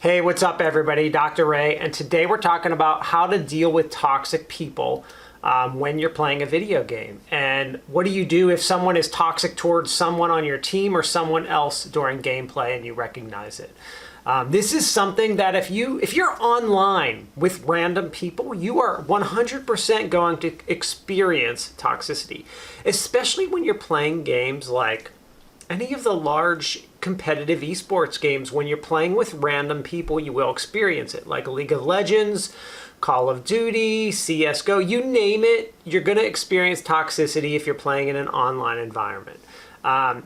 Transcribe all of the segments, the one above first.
Hey, what's up everybody? Dr. Ray, and today we're talking about how to deal with toxic people when you're playing a video game. And what do you do if someone is toxic towards someone on your team or someone else during gameplay and you recognize it? This is something that if you're online with random people, you are 100% going to experience toxicity, especially when you're playing games like any of the large competitive esports games. When you're playing with random people, you will experience it, like League of Legends, Call of Duty, CSGO, you name it, you're going to experience toxicity if you're playing in an online environment.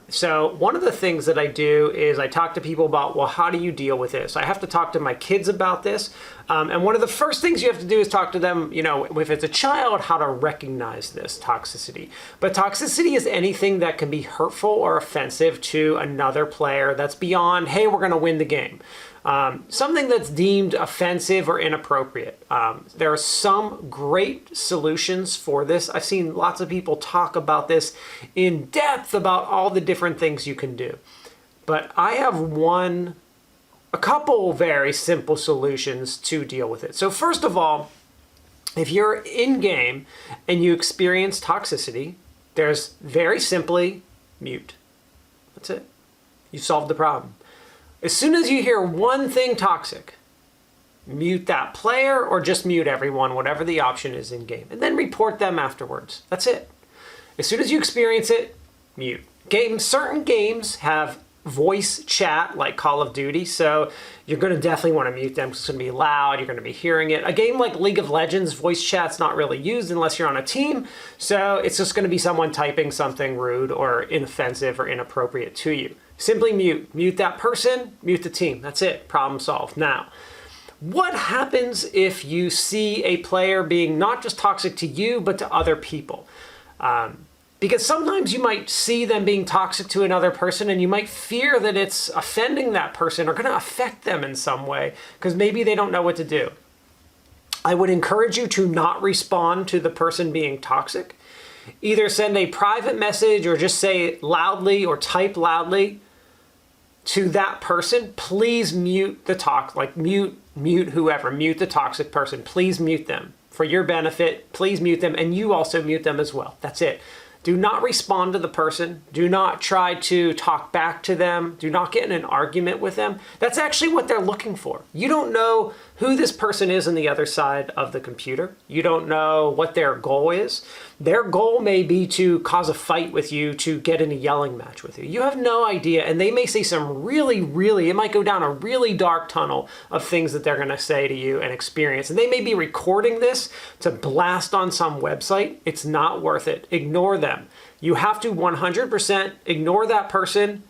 So one of the things that I do is I talk to people about, well, how do you deal with this? I have to talk to my kids about this. And one of the first things you have to do is talk to them, you know, if it's a child, how to recognize this toxicity. But toxicity is anything that can be hurtful or offensive to another player that's beyond, hey, we're going to win the game. Something that's deemed offensive or inappropriate. There are some great solutions for this. I've seen lots of people talk about this in depth about all the different things you can do. But I have a couple very simple solutions to deal with it. So first of all, if you're in game and you experience toxicity, there's very simply mute. That's it. You solved the problem. As soon as you hear one thing toxic, mute that player or just mute everyone, whatever the option is in game, and then report them afterwards. That's it. As soon as you experience it, mute. Certain games have voice chat like Call of Duty, so you're going to definitely want to mute them because it's going to be loud, you're going to be hearing it. A game like League of Legends, voice chat's not really used unless you're on a team, so it's just going to be someone typing something rude or inoffensive or inappropriate to you. Simply mute. Mute that person, mute the team. That's it. Problem solved. Now, what happens if you see a player being not just toxic to you, but to other people? Because sometimes you might see them being toxic to another person and you might fear that it's offending that person or going to affect them in some way because maybe they don't know what to do. I would encourage you to not respond to the person being toxic. Either send a private message or just say it loudly or type loudly to that person. Please mute the mute whoever, mute the toxic person. Please mute them for your benefit. Please mute them, and you also mute them as well. That's it. Do not respond to the person. Do not try to talk back to them. Do not get in an argument with them. That's actually what they're looking for. You don't know who this person is on the other side of the computer. You don't know what their goal is. Their goal may be to cause a fight with you, to get in a yelling match with you. You have no idea, and they may say some it might go down a really dark tunnel of things that they're going to say to you and experience. And they may be recording this to blast on some website. It's not worth it. Ignore them. You have to 100% ignore that person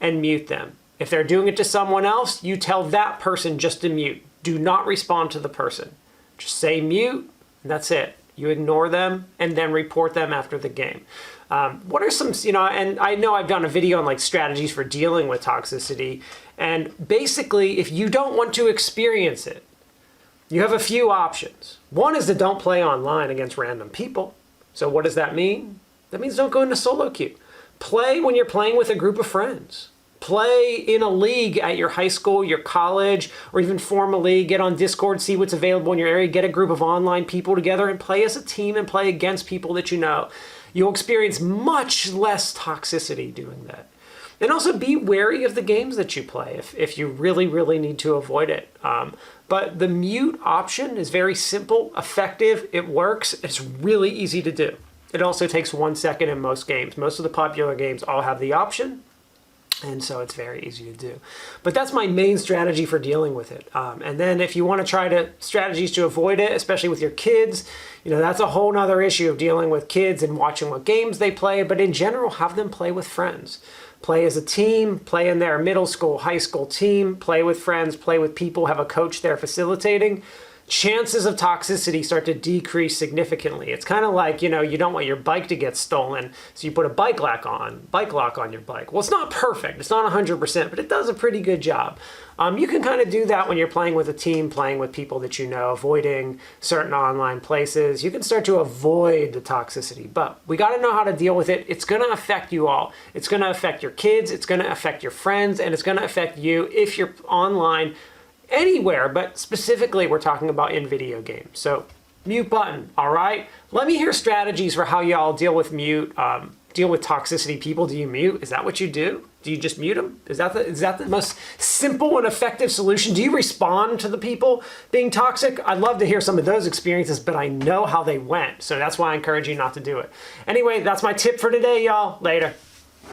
and mute them. If they're doing it to someone else, you tell that person just to mute. Do not respond to the person. Just say mute, and that's it. You ignore them and then report them after the game. What are some, and I know I've done a video on like strategies for dealing with toxicity. And basically, if you don't want to experience it, you have a few options. One is to don't play online against random people. So what does that mean? That means don't go into solo queue. Play when you're playing with a group of friends. Play in a league at your high school, your college, or even form a league. Get on Discord, see what's available in your area. Get a group of online people together and play as a team and play against people that you know. You'll experience much less toxicity doing that. And also be wary of the games that you play if you really need to avoid it. But the mute option is very simple, effective, it works, it's really easy to do. It also takes 1 second in most games. Most of the popular games all have the option. And so it's very easy to do. But that's my main strategy for dealing with it. And then if you want to try strategies to avoid it, especially with your kids, that's a whole nother issue of dealing with kids and watching what games they play. But in general, have them play with friends. Play as a team, play in their middle school, high school team, play with friends, play with people, have a coach there facilitating. Chances of toxicity start to decrease significantly. It's kind of like, you don't want your bike to get stolen, so you put a bike lock on your bike. Well, it's not perfect. It's not 100%, but it does a pretty good job. You can kind of do that when you're playing with a team, playing with people that you know, avoiding certain online places. You can start to avoid the toxicity, but we got to know how to deal with it. It's going to affect you all. It's going to affect your kids. It's going to affect your friends, and it's going to affect you if you're online anywhere, but specifically we're talking about in video games. So mute button, all right? Let me hear strategies for how y'all deal with deal with toxicity people. Do you mute? Is that what you do? Do you just mute them? Is that the most simple and effective solution? Do you respond to the people being toxic? I'd love to hear some of those experiences, but I know how they went. So that's why I encourage you not to do it. Anyway, that's my tip for today, y'all. Later.